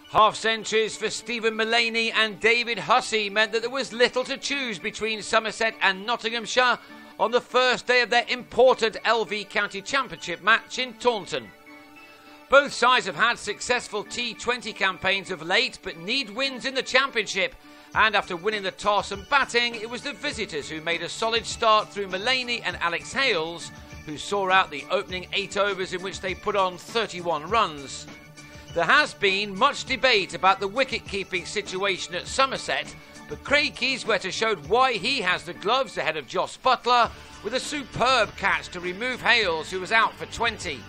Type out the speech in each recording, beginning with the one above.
Half-centuries for Stephen Mullaney and David Hussey meant that there was little to choose between Somerset and Nottinghamshire on the first day of their important LV County Championship match in Taunton. Both sides have had successful T20 campaigns of late, but need wins in the Championship. And after winning the toss and batting, it was the visitors who made a solid start through Mullaney and Alex Hales, who saw out the opening 8 overs in which they put on 31 runs. There has been much debate about the wicket-keeping situation at Somerset, but Craig Keyswetter showed why he has the gloves ahead of Joss Buttler with a superb catch to remove Hales, who was out for 20.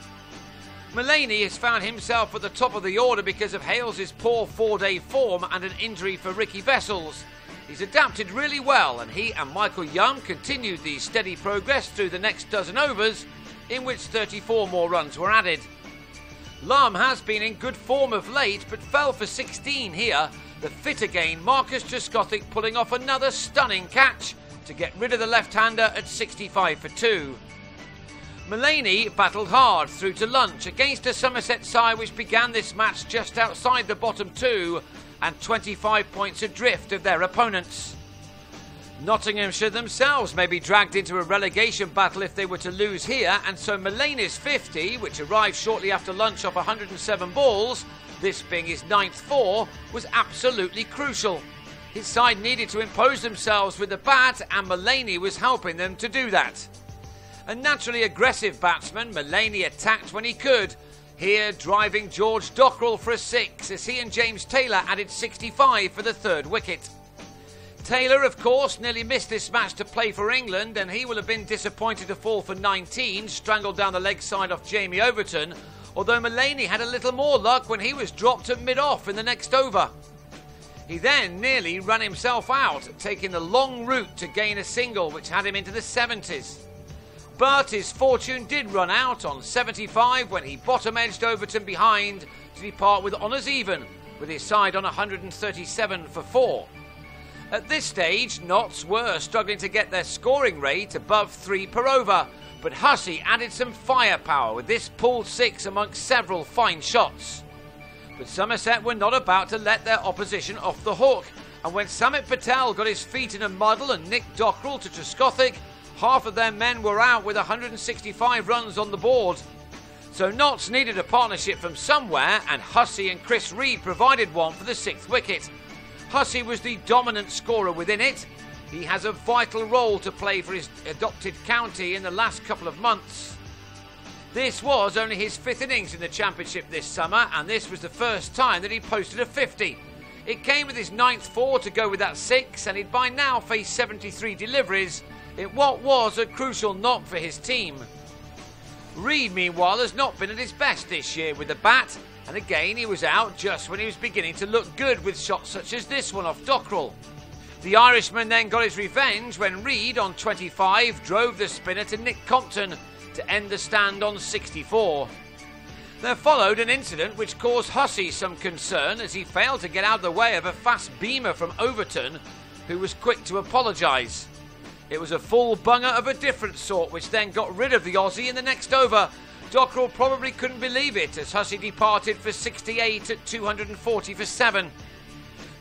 Mullaney has found himself at the top of the order because of Hales' poor 4-day form and an injury for Ricky Vessels. He's adapted really well, and he and Michael Young continued the steady progress through the next dozen overs, in which 34 more runs were added. Lahm has been in good form of late, but fell for 16 here. The fit again, Marcus Trescothick pulling off another stunning catch to get rid of the left-hander at 65 for 2. Mullaney battled hard through to lunch against a Somerset side which began this match just outside the bottom 2 and 25 points adrift of their opponents. Nottinghamshire themselves may be dragged into a relegation battle if they were to lose here, and so Mullaney's 50, which arrived shortly after lunch off 107 balls, this being his 9th 4, was absolutely crucial. His side needed to impose themselves with the bat, and Mullaney was helping them to do that. A naturally aggressive batsman, Mullaney attacked when he could, here driving George Dockrell for a 6 as he and James Taylor added 65 for the 3rd wicket. Taylor, of course, nearly missed this match to play for England, and he will have been disappointed to fall for 19, strangled down the leg side off Jamie Overton, although Mullaney had a little more luck when he was dropped at mid-off in the next over. He then nearly ran himself out, taking the long route to gain a single which had him into the 70s. But his fortune did run out on 75 when he bottom-edged Overton behind to depart with honours even, with his side on 137 for 4. At this stage, Notts were struggling to get their scoring rate above 3 per over, but Hussey added some firepower with this pulled 6 amongst several fine shots. But Somerset were not about to let their opposition off the hook, and when Samit Patel got his feet in a muddle and nicked Dockrell to Trescothick, half of their men were out with 165 runs on the board. So Notts needed a partnership from somewhere, and Hussey and Chris Reed provided one for the 6th wicket. Hussey was the dominant scorer within it. He has a vital role to play for his adopted county in the last couple of months. This was only his 5th innings in the Championship this summer, and this was the first time that he posted a 50. It came with his 9th 4 to go with that 6, and he'd by now faced 73 deliveries in what was a crucial knock for his team. Reed, meanwhile, has not been at his best this year with the bat, and again he was out just when he was beginning to look good with shots such as this one off Dockrell. The Irishman then got his revenge when Reed on 25 drove the spinner to Nick Compton to end the stand on 64. There followed an incident which caused Hussey some concern as he failed to get out of the way of a fast beamer from Overton, who was quick to apologise. It was a full bunger of a different sort which then got rid of the Aussie in the next over. Dockrell probably couldn't believe it as Hussey departed for 68 at 240 for 7.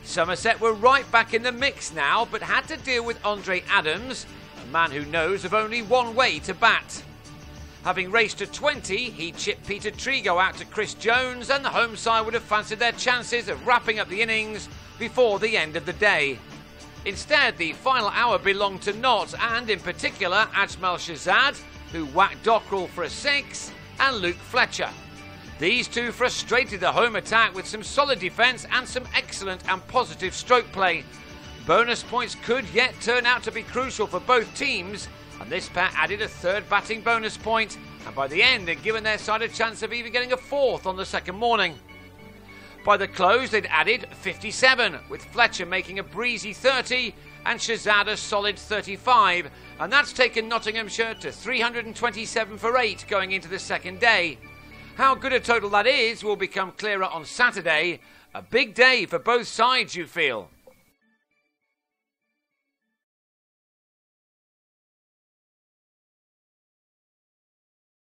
Somerset were right back in the mix now, but had to deal with Andre Adams, a man who knows of only one way to bat. Having raced to 20, he chipped Peter Trigo out to Chris Jones, and the home side would have fancied their chances of wrapping up the innings before the end of the day. Instead, the final hour belonged to Notts, and in particular Ajmal Shahzad, who whacked Dockrell for a 6, and Luke Fletcher. These two frustrated the home attack with some solid defence and some excellent and positive stroke play. Bonus points could yet turn out to be crucial for both teams, and this pair added a 3rd batting bonus point, and by the end had given their side a chance of even getting a 4th on the second morning. By the close they'd added 57, with Fletcher making a breezy 30 and Shahzad a solid 35, and that's taken Nottinghamshire to 327 for 8 going into the second day. How good a total that is will become clearer on Saturday. A big day for both sides, you feel.